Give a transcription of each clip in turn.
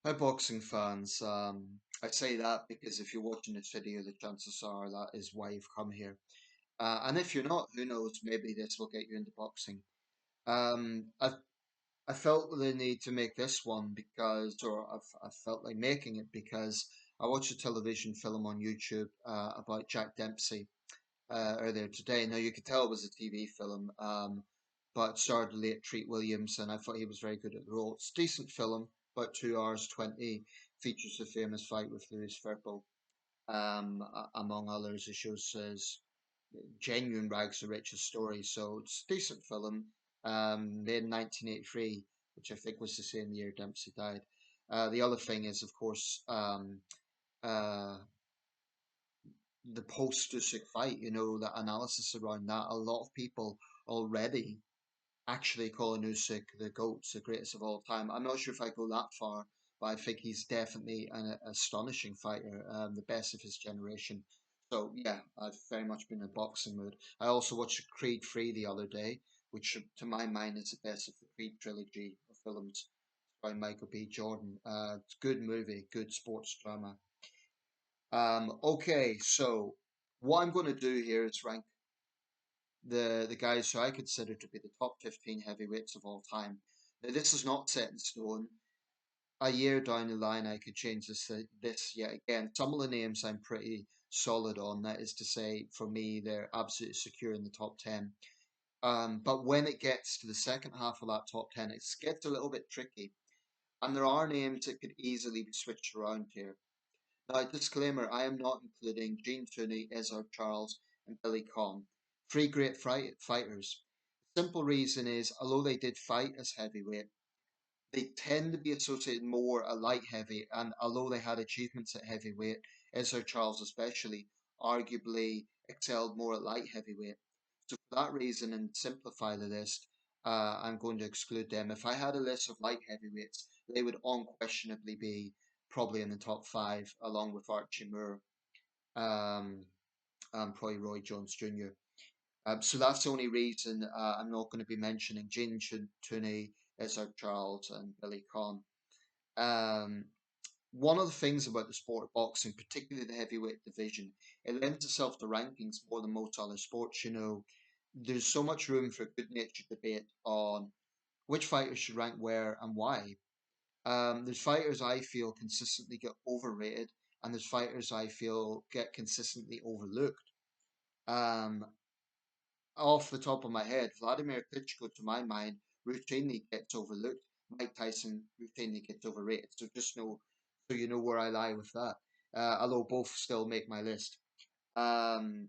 Hi, boxing fans. I say that because if you're watching this video, the chances are that is why you've come here. And if you're not, who knows, maybe this will get you into boxing. Um, I I felt the need to make this one because, or I felt like making it because I watched a television film on YouTube about Jack Dempsey earlier today. Now you could tell it was a TV film, but it starred the late Treat Williams, and I thought he was very good at the role. It's a decent film, about 2 hours 20, features the famous fight with Louis Firpo, among others. It shows his genuine rags to riches story, so it's a decent film. Made in 1983, which I think was the same year Dempsey died. The other thing is, of course, uh, the post Usyk fight, the analysis around that. A lot of people already actually calling Usyk the GOAT, the greatest of all time. I'm not sure if I go that far, but I think he's definitely an astonishing fighter, the best of his generation. So yeah, I've very much been in a boxing mood. I also watched Creed 3 the other day, which to my mind is the best of the Creed trilogy of films by Michael B. Jordan. It's a good movie, good sports drama. Okay, so what I'm going to do here is rank the guys who I consider to be the top 15 heavyweights of all time. Now, this is not set in stone. A year down the line, I could change this yet again. Some of the names I'm pretty solid on. That is to say, for me, they're absolutely secure in the top 10. But when it gets to the second half of that top 10, it gets a little bit tricky. And there are names that could easily be switched around here. Now, disclaimer, I am not including Gene Tooney, Ezra Charles, and Billy Conn. Three great fighters. The simple reason is, although they did fight as heavyweight, they tend to be associated more at light heavy, and although they had achievements at heavyweight, Ezra Charles especially, arguably excelled more at light heavyweight. So for that reason, and simplify the list, I'm going to exclude them. If I had a list of light heavyweights, they would unquestionably be probably in the top five, along with Archie Moore, um, and probably Roy Jones Jr. So that's the only reason I'm not going to be mentioning Gene Tooney, Ezra Charles, and Billy Conn. Um, One of the things about the sport of boxing, particularly the heavyweight division, it lends itself to rankings more than most other sports. There's so much room for good-natured debate on which fighters should rank where and why. There's fighters I feel consistently get overrated, and there's fighters I feel get consistently overlooked. Um, Off the top of my head, Vladimir Klitschko, to my mind, routinely gets overlooked. Mike Tyson routinely gets overrated. So just know, so you know where I lie with that. Although both still make my list. Um,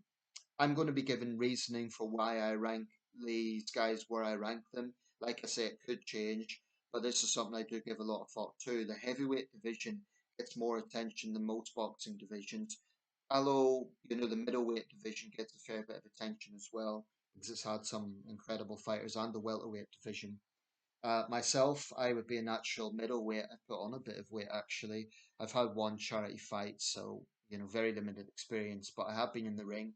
I'm going to be given reasoning for why I rank these guys where I rank them. Like I say, it could change, but this is something I do give a lot of thought to. The heavyweight division gets more attention than most boxing divisions. Although, the middleweight division gets a fair bit of attention as well, because it's had some incredible fighters, and the welterweight division. Myself, I would be a natural middleweight. I put on a bit of weight actually. I've had one charity fight, so very limited experience, but I have been in the ring.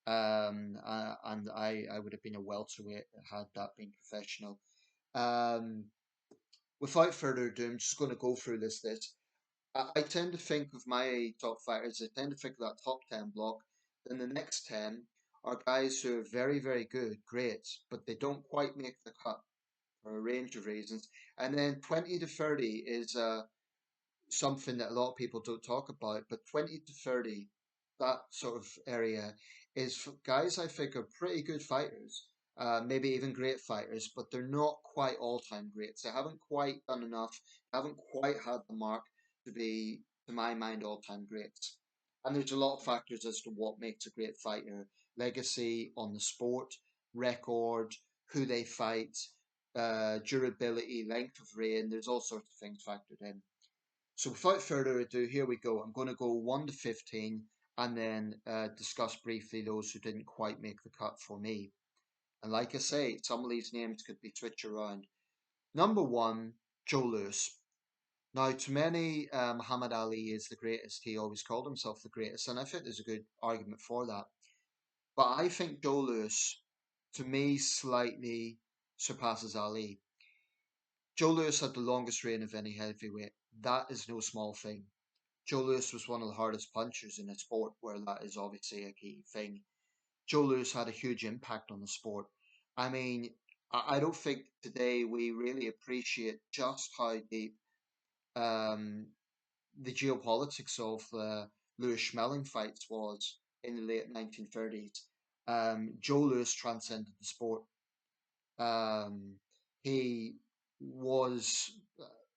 And I would have been a welterweight had that been professional. Um, Without further ado, I'm just going to go through this list. I tend to think of my top fighters, I tend to think of that top 10 block. Then the next 10 are guys who are very, very good, great, but they don't quite make the cut for a range of reasons. And then 20 to 30 is something that a lot of people don't talk about, but 20 to 30, that sort of area, is for guys I think are pretty good fighters, maybe even great fighters, but they're not quite all-time greats. They haven't quite done enough, haven't quite had the mark to be, to my mind, all-time greats. And there's a lot of factors as to what makes a great fighter: legacy on the sport, record, who they fight, durability, length of reign. There's all sorts of things factored in. So without further ado, here we go. I'm going to go 1 to 15 and then discuss briefly those who didn't quite make the cut for me. And like I say, some of these names could be switched around. Number 1, Joe Louis. Now, to many, Muhammad Ali is the greatest. He always called himself the greatest, and I think there's a good argument for that. But I think Joe Louis, to me, slightly surpasses Ali. Joe Louis had the longest reign of any heavyweight. that is no small thing. Joe Louis was one of the hardest punchers in a sport where that is obviously a key thing. Joe Louis had a huge impact on the sport. I mean, I don't think today we really appreciate just how deep um, the geopolitics of the Louis Schmeling fights was in the late 1930s. Joe Louis transcended the sport. Um, he was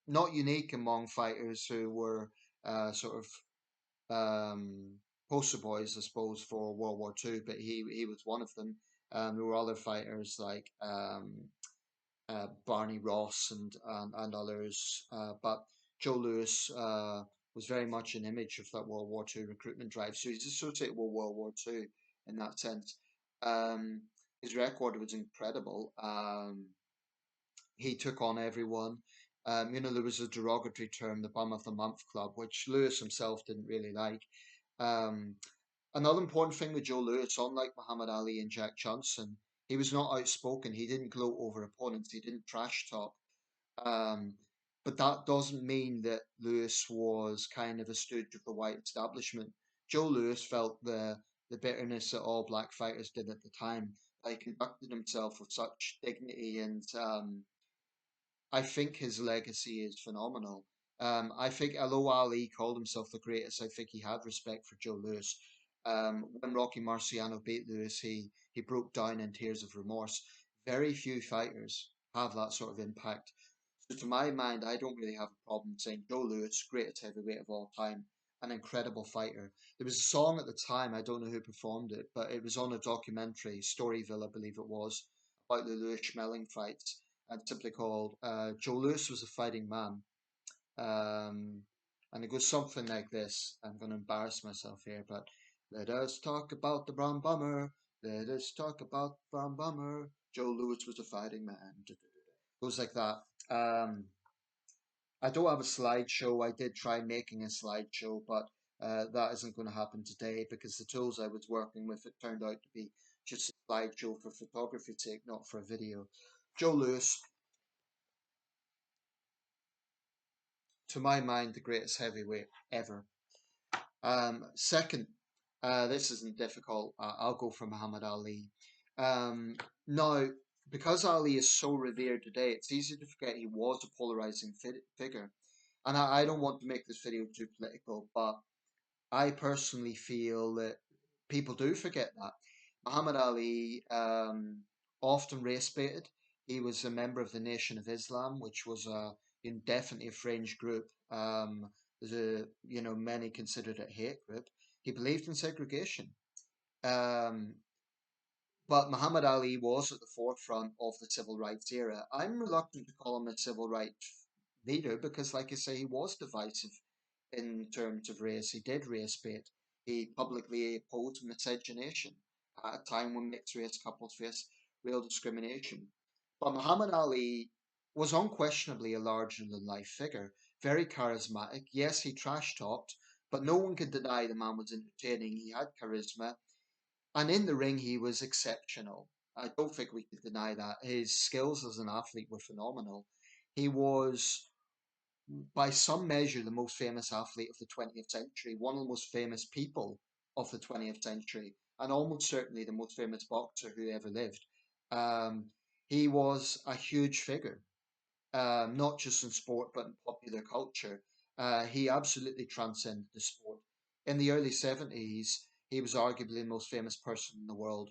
not unique among fighters who were sort of poster boys, I suppose, for World War II, but he was one of them. There were other fighters like Barney Ross and others. But Joe Louis was very much an image of that World War II recruitment drive. So he's associated with World War II in that sense. Um, his record was incredible. He took on everyone. There was a derogatory term, the Bum of the Month Club, which Lewis himself didn't really like. Um, Another important thing with Joe Louis, unlike Muhammad Ali and Jack Johnson, he was not outspoken. He didn't gloat over opponents. He didn't trash talk. Um, but that doesn't mean that Lewis was kind of a stooge of the white establishment. Joe Louis felt the bitterness that all black fighters did at the time. He conducted himself with such dignity and I think his legacy is phenomenal. I think although Ali called himself the greatest, I think he had respect for Joe Louis. When Rocky Marciano beat Louis, he broke down in tears of remorse. Very few fighters have that sort of impact. So to my mind, I don't really have a problem saying Joe Louis, greatest heavyweight of all time, an incredible fighter. There was a song at the time, I don't know who performed it, but it was on a documentary, Storyville, I believe it was, about the Louis Schmeling fights, and simply called Joe Louis Was a Fighting Man. Um, and it goes something like this. I'm going to embarrass myself here, but let us talk about the brown bomber. Let us talk about the brown bomber. Joe Louis was a fighting man. Goes like that. Um, I don't have a slideshow. I did try making a slideshow, but that isn't going to happen today because the tools I was working with, it turned out to be just a slideshow for photography sake, not for a video. Joe Louis, to my mind, the greatest heavyweight ever. Second, this isn't difficult. I'll go for Muhammad Ali. Um, Now, because Ali is so revered today, it's easy to forget he was a polarizing figure. And I don't want to make this video too political, but I personally feel that people do forget that. Muhammad Ali often race baited. He was a member of the Nation of Islam, which was definitely a fringe group. There's many considered it a hate group. He believed in segregation. Um, but Muhammad Ali was at the forefront of the civil rights era. I'm reluctant to call him a civil rights leader because, like I say, he was divisive in terms of race. He did race bait. He publicly opposed miscegenation at a time when mixed race couples faced real discrimination. But Muhammad Ali was unquestionably a larger than life figure, very charismatic. Yes, he trash talked, but no one could deny the man was entertaining. He had charisma, and in the ring, he was exceptional. I don't think we could deny that. His skills as an athlete were phenomenal. He was by some measure, the most famous athlete of the 20th century, one of the most famous people of the 20th century, and almost certainly the most famous boxer who ever lived. Um, he was a huge figure, not just in sport, but in popular culture. He absolutely transcended the sport. In the early 70s, he was arguably the most famous person in the world.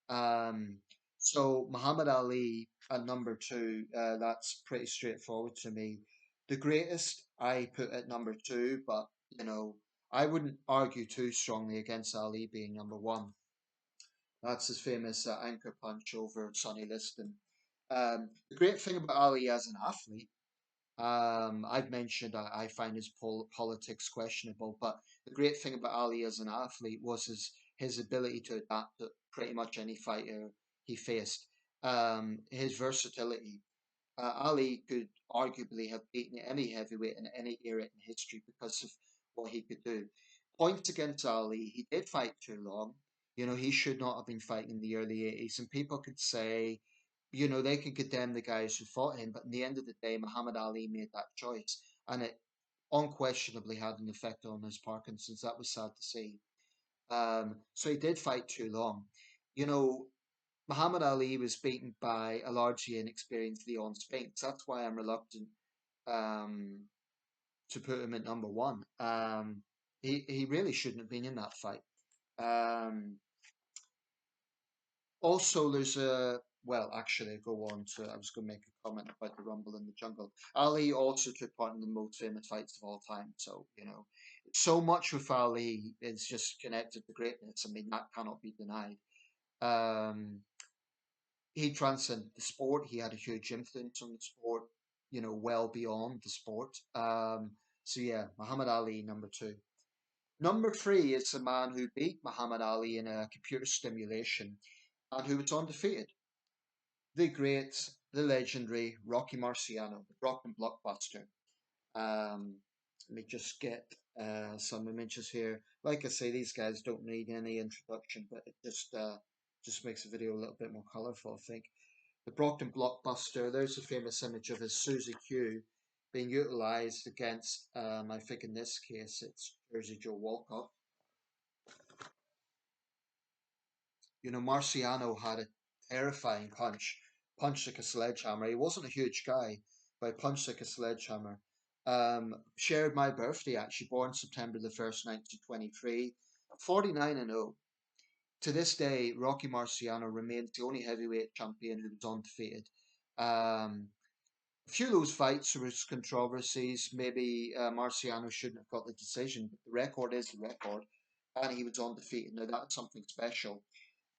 Um, so Muhammad Ali at number two, that's pretty straightforward to me. The greatest I put at number two, but I wouldn't argue too strongly against Ali being number one. That's his famous anchor punch over Sonny Liston. The great thing about Ali as an athlete, I've mentioned I find his politics questionable, but the great thing about Ali as an athlete was his ability to adapt to pretty much any fighter he faced. His versatility. Ali could arguably have beaten any heavyweight in any era in history because of what he could do. Points against Ali, he did fight too long. He should not have been fighting in the early 80s. And people could say, they could condemn the guys who fought him, but in the end of the day, Muhammad Ali made that choice. And it unquestionably had an effect on his Parkinson's. That was sad to see. So he did fight too long. You know, Muhammad Ali was beaten by a largely inexperienced Leon Spinks. That's why I'm reluctant um, to put him at number one. He really shouldn't have been in that fight. Um, Also, there's a well, actually, go on to. I was going to make a comment about the Rumble in the Jungle. Ali also took part in the most famous fights of all time. So so much with Ali is just connected to greatness. I mean, that cannot be denied. Um, he transcended the sport. He had a huge influence on the sport. Well beyond the sport. So yeah, Muhammad Ali number two. Number three is the man who beat Muhammad Ali in a computer simulation and who was undefeated. The great, the legendary Rocky Marciano, the Brocken blockbuster. Um, Let me just get some images here. Like I say, these guys don't need any introduction, but it just makes the video a little bit more colourful, I think. The Brockton blockbuster, there's a famous image of his Susie Q being utilised against, I think in this case, it's Jersey Joe Walcott. Marciano had a terrifying punch, punched like a sledgehammer. He wasn't a huge guy, but he punched like a sledgehammer. Shared my birthday actually, born September the 1st, 1923, 49 and 0. To this day, Rocky Marciano remains the only heavyweight champion who was undefeated. Um, a few of those fights there was controversies. Maybe Marciano shouldn't have got the decision, but the record is the record, and he was undefeated. Now that's something special.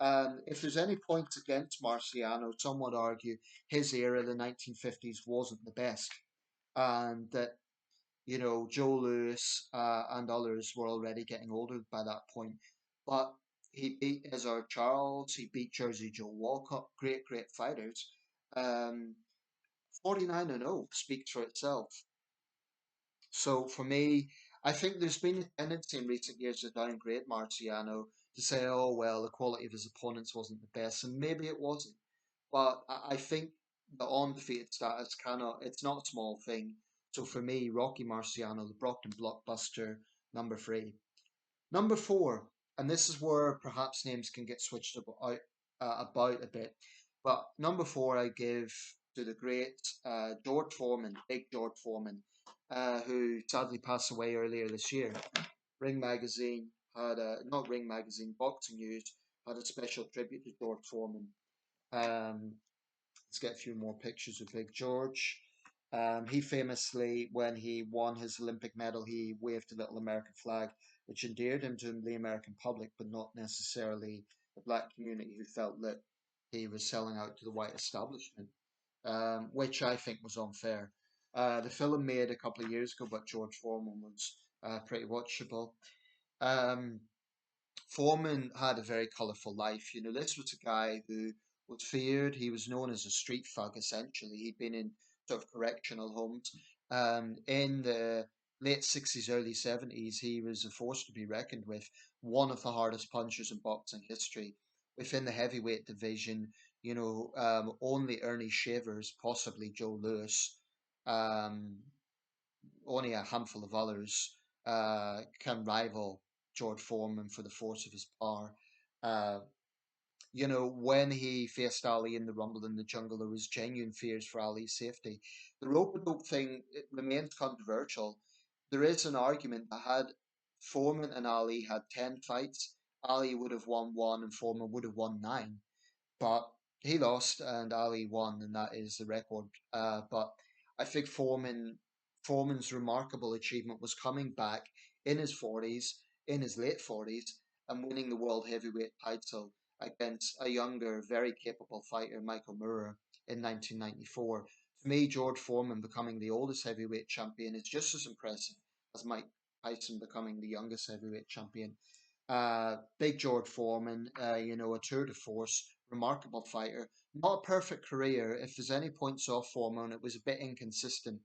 If there's any points against Marciano, some would argue his era, the 1950s, wasn't the best, and that Joe Louis and others were already getting older by that point. But he beat Izard Charles, he beat Jersey Joe Walcott, great fighters. Um, 49 and 0 speaks for itself. So for me, I think there's been a tendency in recent years to downgrade Marciano, to say, oh well, the quality of his opponents wasn't the best, and maybe it wasn't. But I think the undefeated status it's not a small thing. So for me, Rocky Marciano, the Brockton blockbuster, number three. Number four, and this is where perhaps names can get switched about a bit. But number four, I give to the great George Foreman, Big George Foreman, who sadly passed away earlier this year. Ring Magazine had not Ring Magazine, Boxing News had a special tribute to George Foreman. Um, let's get a few more pictures of Big George. He famously, when he won his Olympic medal, he waved a little American flag, which endeared him to the American public, but not necessarily the black community who felt that he was selling out to the white establishment, which I think was unfair. The film made a couple of years ago, but George Foreman was pretty watchable. Um, Foreman had a very colourful life. This was a guy who was feared. He was known as a street thug, essentially. He'd been in sort of correctional homes. In the late 60s, early 70s, he was a force to be reckoned with, one of the hardest punchers in boxing history. Within the heavyweight division, only Ernie Shavers, possibly Joe Louis, um, only a handful of others can rival George Foreman for the force of his power. Uh, when he faced Ali in the Rumble in the Jungle, there was genuine fears for Ali's safety. The rope-a-dope thing, it remains controversial. There is an argument that had Foreman and Ali had 10 fights, Ali would have won one and Foreman would have won nine. But he lost and Ali won, and that is the record. But I think Foreman's remarkable achievement was coming back in his forties, in his late forties, and winning the world heavyweight title against a younger, very capable fighter, Michael Moorer, in 1994. To me, George Foreman becoming the oldest heavyweight champion is just as impressive as Mike Tyson becoming the youngest heavyweight champion. Big George Foreman, a tour de force, remarkable fighter. Not a perfect career. If there's any points off Foreman, it was a bit inconsistent.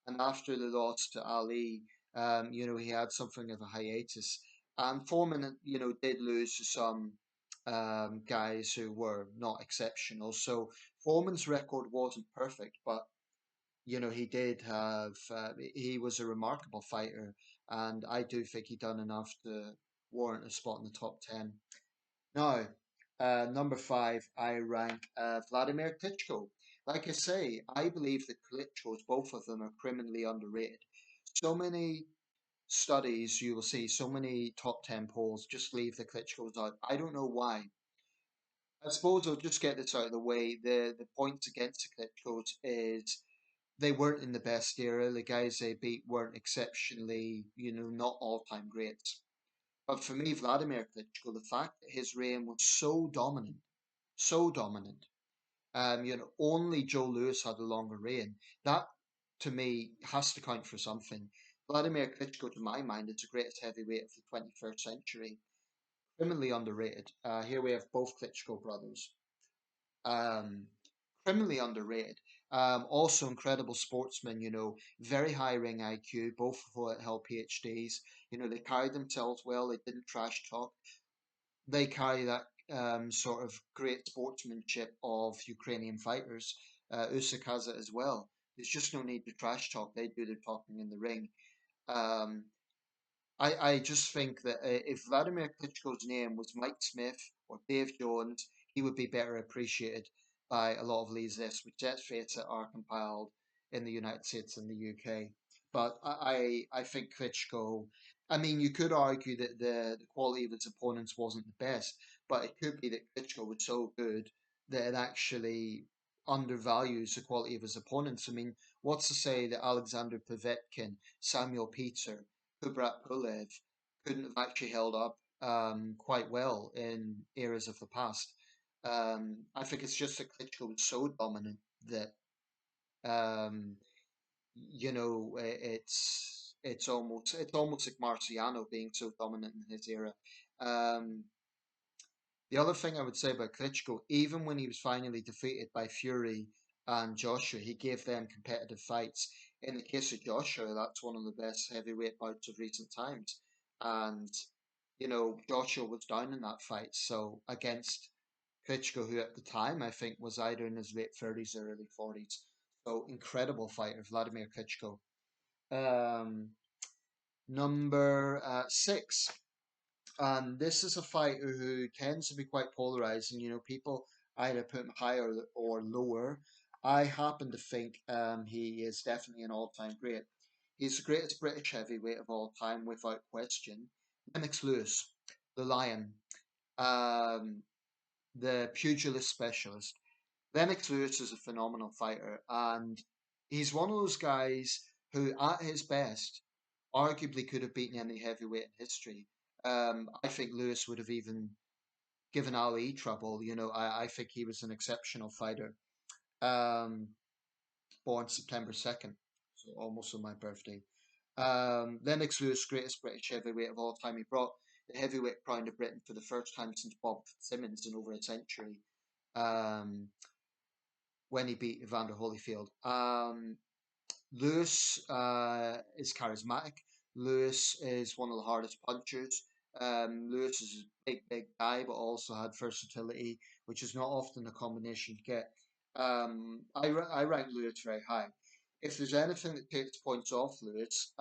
And after the loss to Ali, he had something of a hiatus. And Foreman, did lose to some guys who were not exceptional. So Foreman's record wasn't perfect, but he did have, he was a remarkable fighter, and I do think he done enough to warrant a spot in the top 10. Now, number five, I rank Vladimir Klitschko. Like I say, I believe the Klitschkos, both of them, are criminally underrated. So many studies you will see, so many top 10 polls just leave the Klitschkos out. I don't know why. I suppose I'll just get this out of the way. The points against the Klitschkos is they weren't in the best era. The guys they beat weren't exceptionally, not all-time greats. But for me, Vladimir Klitschko, the fact that his reign was so dominant, only Joe Louis had a longer reign. That, to me, has to count for something. Vladimir Klitschko, to my mind, is the greatest heavyweight of the 21st century. Criminally underrated. Here we have both Klitschko brothers. Um, Criminally underrated. Also incredible sportsmen, very high ring IQ, both of who held PhDs. They carried themselves well, they didn't trash talk. They carry that sort of great sportsmanship of Ukrainian fighters. USYK has it as well. There's just no need to trash talk. They do their talking in the ring. Um, I just think that if Vladimir Klitschko's name was Mike Smith or Dave Jones, he would be better appreciated by a lot of these lists, which let's face it, are compiled in the United States and the UK. But I think Klitschko, I mean, you could argue that the quality of his opponents wasn't the best, but it could be that Klitschko was so good that it actually undervalues the quality of his opponents. I mean, what's to say that Alexander Povetkin, Samuel Peter, Kubrat Pulev couldn't have actually held up quite well in eras of the past. I think it's just that Klitschko was so dominant that um, it's almost like Marciano being so dominant in his era. Um, the other thing I would say about Klitschko, even when he was finally defeated by Fury and Joshua, he gave them competitive fights. In the case of Joshua, that's one of the best heavyweight bouts of recent times. And, Joshua was down in that fight. So against Klitschko, who at the time I think was either in his late 30s or early 40s. So incredible fighter, Vladimir Klitschko. Um, Number six. This is a fighter who tends to be quite polarizing. People either put him higher or lower. I happen to think he is definitely an all-time great. He's the greatest British heavyweight of all time, without question. Lennox Lewis, the Lion, um, the pugilist specialist. Lennox Lewis is a phenomenal fighter, and he's one of those guys who, at his best, arguably could have beaten any heavyweight in history. I think Lewis would have even given Ali trouble. I think he was an exceptional fighter. Um, Born September 2nd, so almost on my birthday. Lennox Lewis, greatest British heavyweight of all time. He brought the heavyweight crown to Britain for the first time since Bob Simmons in over a century. Um, when he beat Evander Holyfield. Lewis is charismatic. Lewis is one of the hardest punchers. Lewis is a big guy, but also had versatility, which is not often a combination you get. I rank Lewis very high. If there's anything that takes points off Lewis,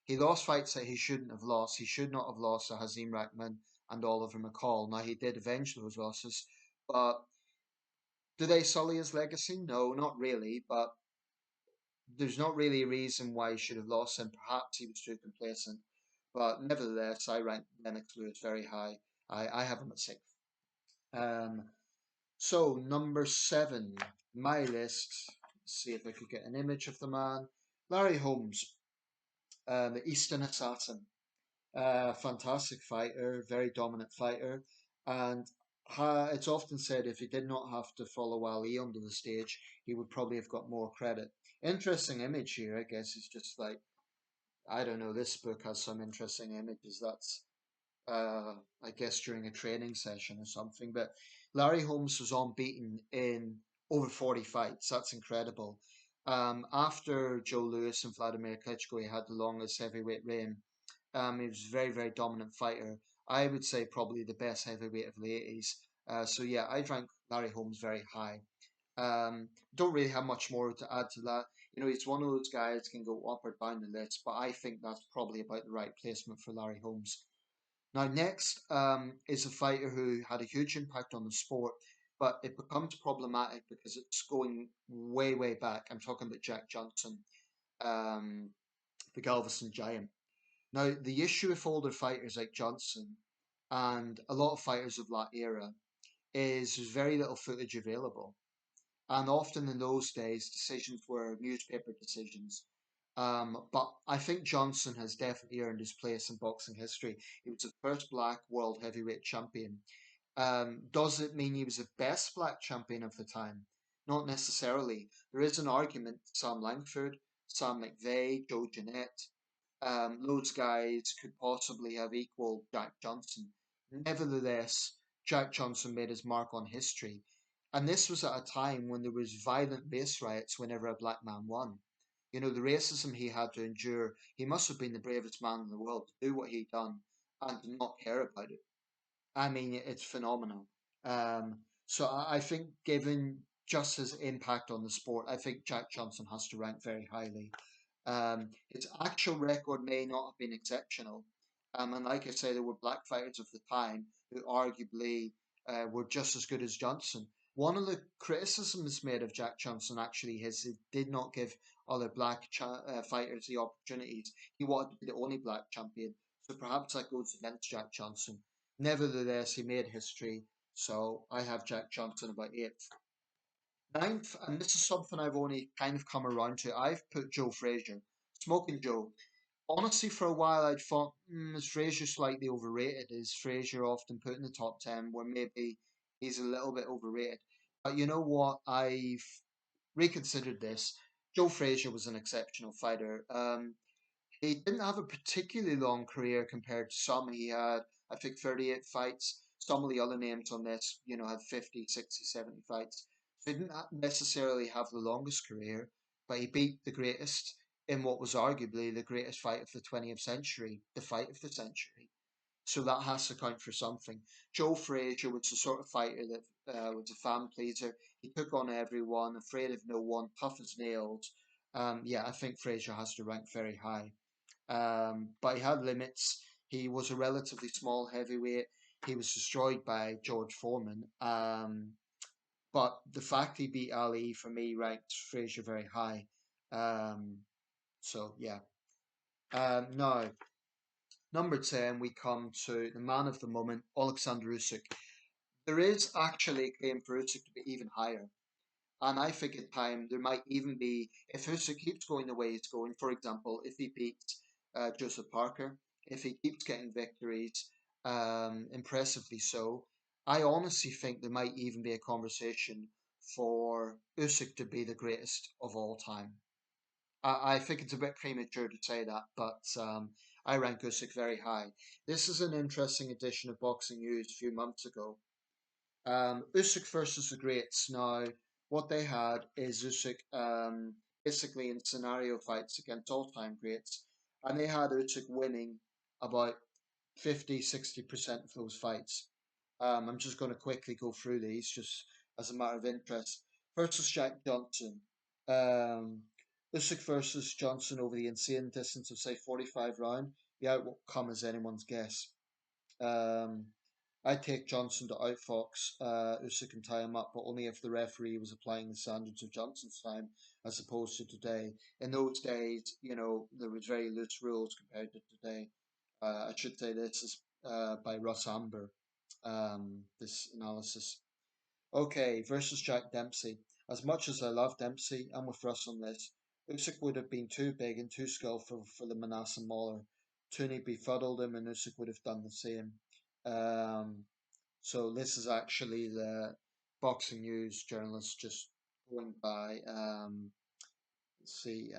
he lost fights that he shouldn't have lost. He should not have lost to Hazim Rahman and Oliver McCall. Now, he did avenge those losses, but do they sully his legacy? No, not really, but there's not really a reason why he should have lost, and perhaps he was too complacent. But nevertheless, I rank Lennox Lewis very high. I have him at sixth. Um, so number seven, my list. Let's see if I could get an image of the man. Larry Holmes, the Eastern Assassin. Fantastic fighter, very dominant fighter, and it's often said if he did not have to follow Ali onto the stage, he would probably have got more credit. Interesting image here, I guess. It's just like, I don't know, this book has some interesting images. That's, I guess, during a training session or something. But Larry Holmes was unbeaten in over 40 fights. That's incredible. After Joe Louis and Vladimir Klitschko, he had the longest heavyweight reign. He was a very, very dominant fighter. I would say probably the best heavyweight of the 80s. So yeah, I'd rank Larry Holmes very high. Don't really have much more to add to that. He's one of those guys can go up or down the list, but I think that's probably about the right placement for Larry Holmes. Now, next is a fighter who had a huge impact on the sport, but it becomes problematic because it's going way, way back. I'm talking about Jack Johnson, um, the Galveston Giant. Now, the issue with older fighters like Johnson and a lot of fighters of that era is there's very little footage available. And often in those days, decisions were newspaper decisions. But I think Johnson has definitely earned his place in boxing history. He was the first black world heavyweight champion. Does it mean he was the best black champion of the time? Not necessarily. There is an argument. Sam Langford, Sam McVeigh, Joe Jeanette, those guys could possibly have equaled Jack Johnson. Nevertheless, Jack Johnson made his mark on history. And this was at a time when there was violent race riots whenever a black man won. The racism he had to endure, he must have been the bravest man in the world to do what he'd done and to not care about it. I mean, it's phenomenal. So I think, given just his impact on the sport, I think Jack Johnson has to rank very highly. His actual record may not have been exceptional. And like I say, there were black fighters of the time who arguably were just as good as Johnson. One of the criticisms made of Jack Johnson actually is he did not give other black fighters the opportunities. He wanted to be the only black champion. So perhaps that goes against Jack Johnson. Nevertheless, he made history. So I have Jack Johnson about eighth. Ninth, and this is something I've only kind of come around to, I've put Joe Frazier. Smoking Joe. Honestly, for a while I'd thought, is Frazier slightly overrated? Is Frazier often put in the top 10 where maybe he's a little bit overrated? But you know what? I've reconsidered this. Joe Frazier was an exceptional fighter. He didn't have a particularly long career compared to some. He had, I think, 38 fights. Some of the other names on this, had 50, 60, 70 fights. So he didn't necessarily have the longest career, but he beat the greatest in what was arguably the greatest fight of the 20th century, the fight of the century. So that has to count for something. Joe Frazier was the sort of fighter that was a fan pleaser. He took on everyone, afraid of no one, tough as nails. Yeah, I think Frazier has to rank very high. But he had limits. He was a relatively small heavyweight. He was destroyed by George Foreman. But the fact he beat Ali for me ranked Frazier very high. Um, so yeah. Now, number 10, we come to the man of the moment, Alexander Usyk. There is actually a claim for Usyk to be even higher. And I think in time there might even be, if Usyk keeps going the way he's going, for example, if he beats Joseph Parker, if he keeps getting victories, impressively so, I honestly think there might even be a conversation for Usyk to be the greatest of all time. I think it's a bit premature to say that, but I rank Usyk very high. This is an interesting edition of Boxing News a few months ago. Usyk versus the Greats. Now, what they had is Usyk basically in scenario fights against all-time greats, and they had Usyk winning about 50-60% of those fights. I'm just going to quickly go through these just as a matter of interest. Versus Jack Johnson. Um, Usyk versus Johnson over the insane distance of, say, 45 round. The outcome is anyone's guess. Um, I take Johnson to outfox Usyk and tie him up, but only if the referee was applying the standards of Johnson's time as opposed to today. In those days, there was very loose rules compared to today. I should say this is by Russ Amber, this analysis. Okay, versus Jack Dempsey. As much as I love Dempsey, I'm with Russ on this. Usyk would have been too big and too skillful for the Manasseh Mauler. Tooney befuddled him, and Usyk would have done the same. Um, so this is actually the boxing news journalist just going by. Let's see,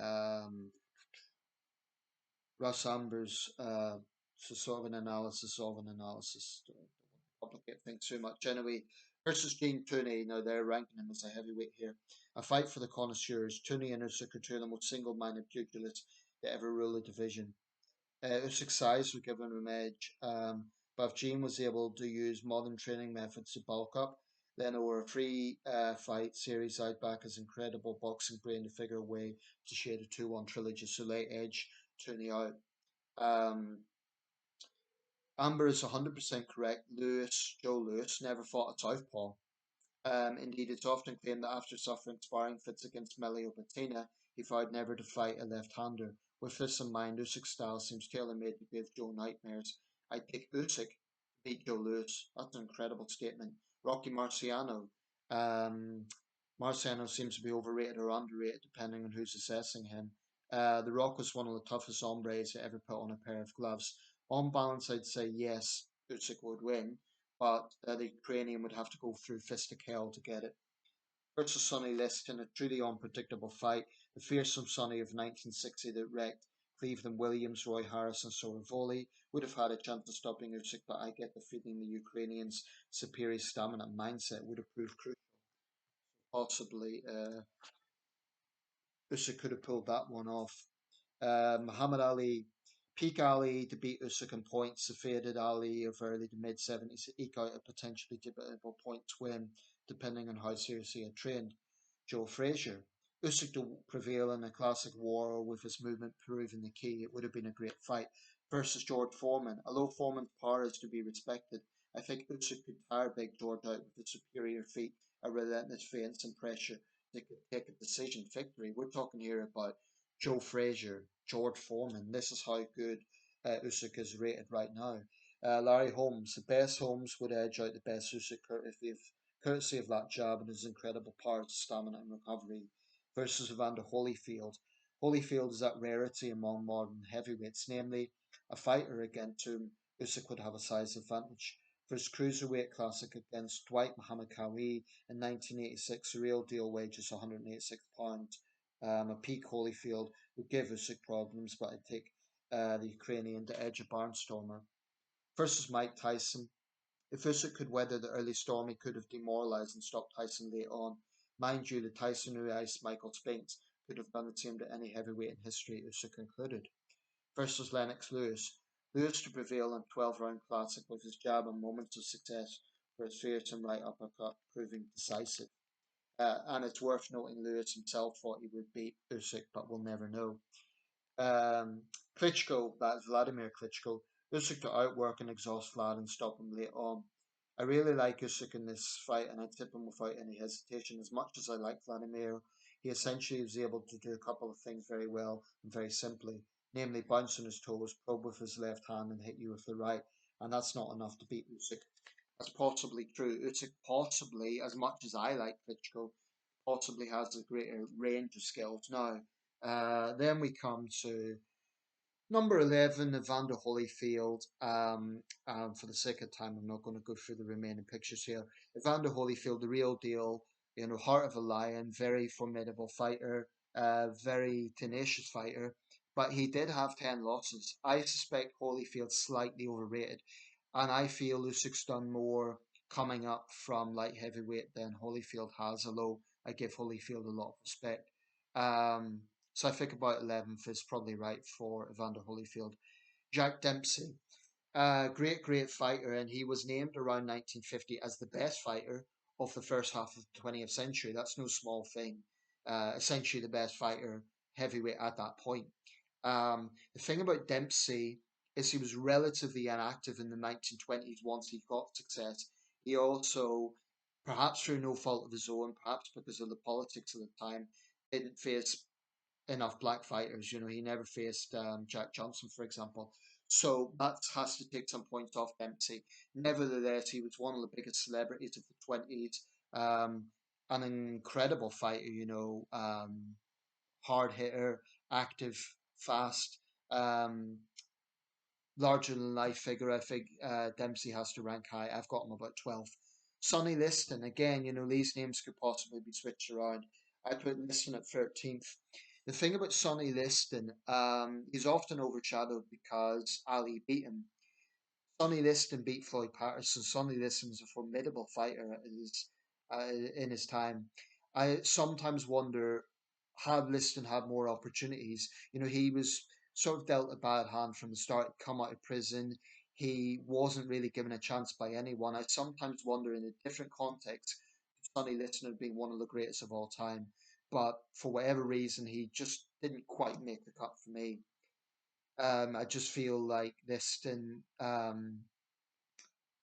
Russ Amber's so sort of an analysis of an analysis. Don't complicate things too much. Anyway, versus Gene Tooney. Now they're ranking him as a heavyweight here. A fight for the connoisseurs. Tooney and Usyk are two of the most single-minded pugilists to ever rule the division. Usyk's size would give him an edge, but if Gene was able to use modern training methods to bulk up, Leno were a free fight series out back as incredible boxing brain to figure a way to shade a 2-1 trilogy, so late edge tuning out. Um, Amber is 100% correct. Joe Lewis, never fought a southpaw. Indeed, it's often claimed that after suffering sparring fits against Melio Bettina, he vowed never to fight a left-hander. With this in mind, Usyk's style seems tailor-made to give Joe nightmares. I'd pick Usyk to beat Joe Lewis. That's an incredible statement. Rocky Marciano. Um, Marciano seems to be overrated or underrated depending on who's assessing him. The Rock was one of the toughest hombres to ever put on a pair of gloves. On balance, I'd say yes, Usyk would win, but the Ukrainian would have to go through fistic hell to get it. Versus Sonny Liston, a truly unpredictable fight. The fearsome Sonny of 1960 that wrecked Cleveland Williams, Roy Harris, and Sorevoli would have had a chance of stopping Usyk, but I get the feeling the Ukrainian's superior stamina and mindset would have proved crucial. Possibly, Usyk could have pulled that one off. Muhammad Ali, peak Ali to beat Usyk in points, the faded Ali of early to mid 70s to eke out a potentially debatable points win, depending on how seriously he had trained. Joe Frazier, Usyk to prevail in a classic war with his movement proving the key, it would have been a great fight. Versus George Foreman, although Foreman's power is to be respected, I think Usyk could tire Big George out with a superior feat, a relentless feints and pressure that could take a decision victory. We're talking here about Joe Frazier, George Foreman. This is how good Usyk is rated right now. Larry Holmes, the best Holmes would edge out the best Usyk courtesy of that jab and his incredible power, stamina, and recovery. Versus Evander Holyfield. Holyfield is that rarity among modern heavyweights, namely a fighter against whom Usyk would have a size advantage. For his cruiserweight classic against Dwight Muhammad Kawi in 1986, the real deal wages £186. A peak Holyfield would give Usyk problems, but I'd take the Ukrainian to edge a barnstormer. Versus Mike Tyson. If Usyk could weather the early storm, he could have demoralised and stopped Tyson late on. Mind you, the Tyson who iced Michael Spinks could have done the same to any heavyweight in history, Usyk included. Versus Lennox Lewis. Lewis to prevail in 12-round classic with his jab and moments of success for his fearsome right uppercut proving decisive. And it's worth noting Lewis himself thought he would beat Usyk, but we'll never know. Klitschko, that's Vladimir Klitschko, Usyk to outwork and exhaust Vlad and stop him late on. I really like Usyk in this fight, and I'd tip him without any hesitation. As much as I like Vladimir, he essentially was able to do a couple of things very well and very simply, namely bounce on his toes, probe with his left hand, and hit you with the right. And that's not enough to beat Usyk. That's possibly true. Usyk possibly, as much as I like Klitschko, possibly has a greater range of skills. Now, then we come to number 11, Evander Holyfield. For the sake of time, I'm not going to go through the remaining pictures here. Evander Holyfield, the real deal, heart of a lion, very formidable fighter, very tenacious fighter, but he did have 10 losses. I suspect Holyfield slightly overrated, and I feel Usyk's done more coming up from light heavyweight than Holyfield has, although I give Holyfield a lot of respect. So I think about 11th is probably right for Evander Holyfield. Jack Dempsey, great fighter, and he was named around 1950 as the best fighter of the first half of the 20th century. That's no small thing. Essentially, the best fighter heavyweight at that point. The thing about Dempsey is he was relatively inactive in the 1920s once he got success. He also, perhaps through no fault of his own, perhaps because of the politics of the time, didn't face enough black fighters. He never faced Jack Johnson, for example. So that has to take some points off Dempsey. Nevertheless, he was one of the biggest celebrities of the 20s. An incredible fighter, hard hitter, active, fast, larger than life figure. I think Dempsey has to rank high. I've got him about 12th. Sonny Liston, again, these names could possibly be switched around. I put Liston at 13th. The thing about Sonny Liston, he's often overshadowed because Ali beat him. Sonny Liston beat Floyd Patterson. Sonny Liston was a formidable fighter in his time. I sometimes wonder, had Liston had more opportunities? He was sort of dealt a bad hand from the start, come out of prison. he wasn't really given a chance by anyone. I sometimes wonder in a different context, Sonny Liston being one of the greatest of all time, but for whatever reason, he just didn't quite make the cut for me. I just feel like Liston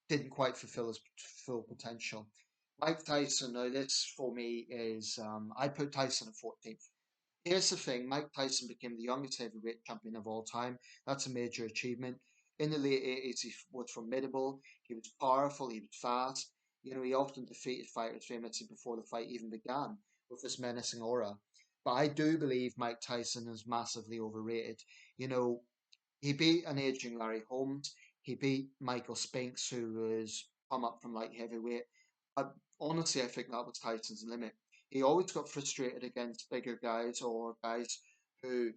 didn't quite fulfill his full potential. Mike Tyson, now this for me is, I put Tyson at 14th. Here's the thing, Mike Tyson became the youngest heavyweight champion of all time. That's a major achievement. In the late 80s, he was formidable, he was powerful, he was fast. You know, he often defeated fighters famously before the fight even began with this menacing aura. But I do believe Mike Tyson is massively overrated. You know, he beat an aging Larry Holmes. He beat Michael Spinks, who was come up from light heavyweight. I, honestly, I think that was Tyson's limit. He always got frustrated against bigger guys or guys who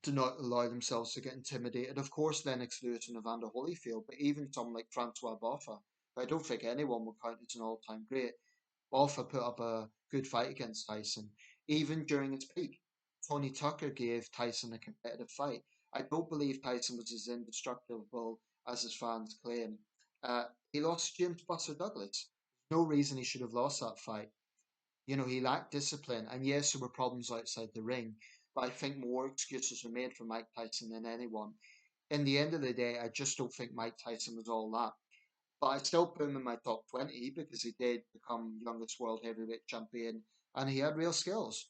do not allow themselves to get intimidated. Of course, Lennox Lewis and Evander Holyfield, but even someone like Francois Boffa, I don't think anyone would count as an all-time great. Boffa put up a good fight against Tyson. Even during its peak, Tony Tucker gave Tyson a competitive fight. I don't believe Tyson was as indestructible as his fans claim. He lost to James Buster Douglas. No reason he should have lost that fight. You know, he lacked discipline, and yes, there were problems outside the ring, but I think more excuses were made for Mike Tyson than anyone. In the end of the day, I just don't think Mike Tyson was all that. But I still put him in my top 20 because he did become youngest world heavyweight champion and he had real skills.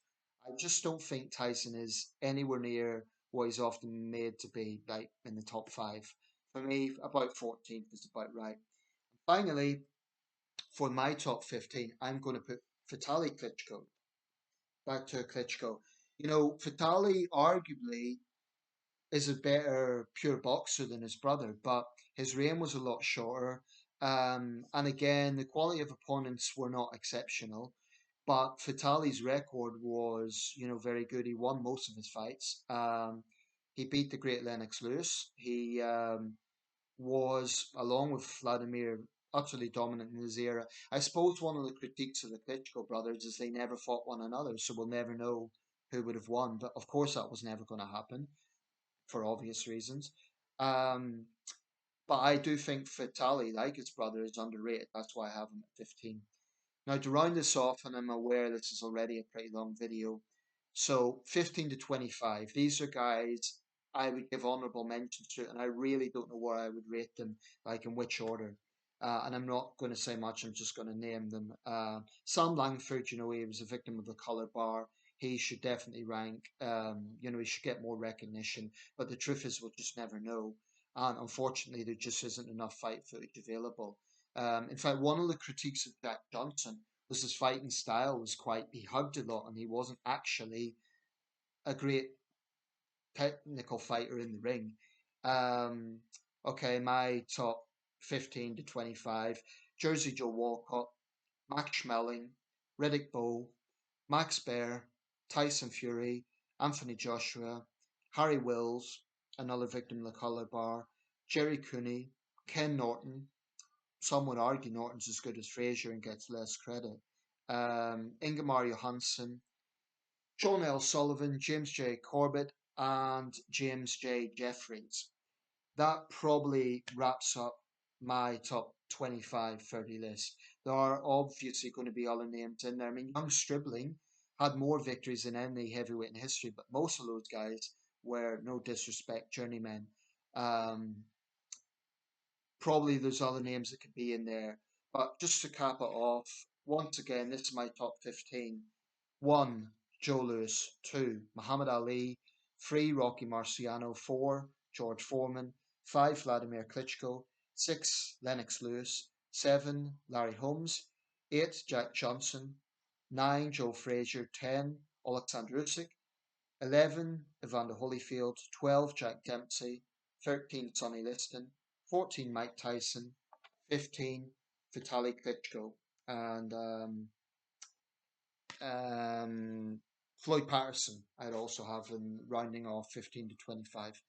I just don't think Tyson is anywhere near what he's often made to be, like in the top five. For me, about 14th is about right. Finally, for my top 15, I'm going to put Vitali Klitschko. Back to Klitschko. You know, Vitali arguably is a better pure boxer than his brother, but his reign was a lot shorter. And again, the quality of opponents were not exceptional. But Vitali's record was, you know, very good. He won most of his fights. He beat the great Lennox Lewis. He was, along with Vladimir, utterly dominant in his era. I suppose one of the critiques of the Klitschko brothers is they never fought one another, so we'll never know who would have won. But of course, that was never going to happen for obvious reasons. Um, but I do think Vitali, like his brother, is underrated. That's why I have him at 15. Now, to round this off, and I'm aware this is already a pretty long video, so 15 to 25, these are guys I would give honourable mentions to, and I really don't know where I would rate them, like in which order. And I'm not going to say much, I'm just going to name them. Sam Langford, you know, he was a victim of the colour bar. He should definitely rank, you know, he should get more recognition. But the truth is, we'll just never know. And unfortunately, there just isn't enough fight footage available. In fact, one of the critiques of Jack Johnson was his fighting style was quite, he hugged a lot and he wasn't actually a great technical fighter in the ring. Um, okay, my top 15 to 25, Jersey Joe Walcott, Max Schmeling, Riddick Bowe, Max Baer, Tyson Fury, Anthony Joshua, Harry Wills, another victim of the color bar, Jerry Cooney, Ken Norton. Some would argue Norton's as good as Frazier and gets less credit. Ingemar Johansson, Sean L. Sullivan, James J. Corbett, and James J. Jeffries. That probably wraps up my top 25-30 list. There are obviously going to be other names in there. I mean, young Stribling had more victories than any heavyweight in history, but most of those guys were, no disrespect, journeymen. Um, Probably there's other names that could be in there. But just to cap it off, once again, this is my top 15. 1. Joe Louis. 2. Muhammad Ali. 3. Rocky Marciano. 4. George Foreman. 5. Vladimir Klitschko. 6. Lennox Lewis. 7. Larry Holmes. 8. Jack Johnson. 9. Joe Frazier. 10. Oleksandr Usyk. 11. Evander Holyfield. 12. Jack Dempsey. 13. Sonny Liston. 14. Mike Tyson. 15. Vitali Klitschko. And Floyd Patterson, I'd also have in rounding off 15 to 25.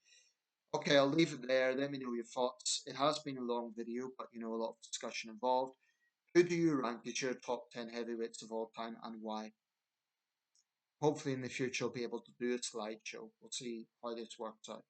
Okay, I'll leave it there. Let me know your thoughts. It has been a long video, but you know, a lot of discussion involved. Who do you rank as your top 10 heavyweights of all time and why? Hopefully in the future I'll be able to do a slideshow. We'll see how this works out.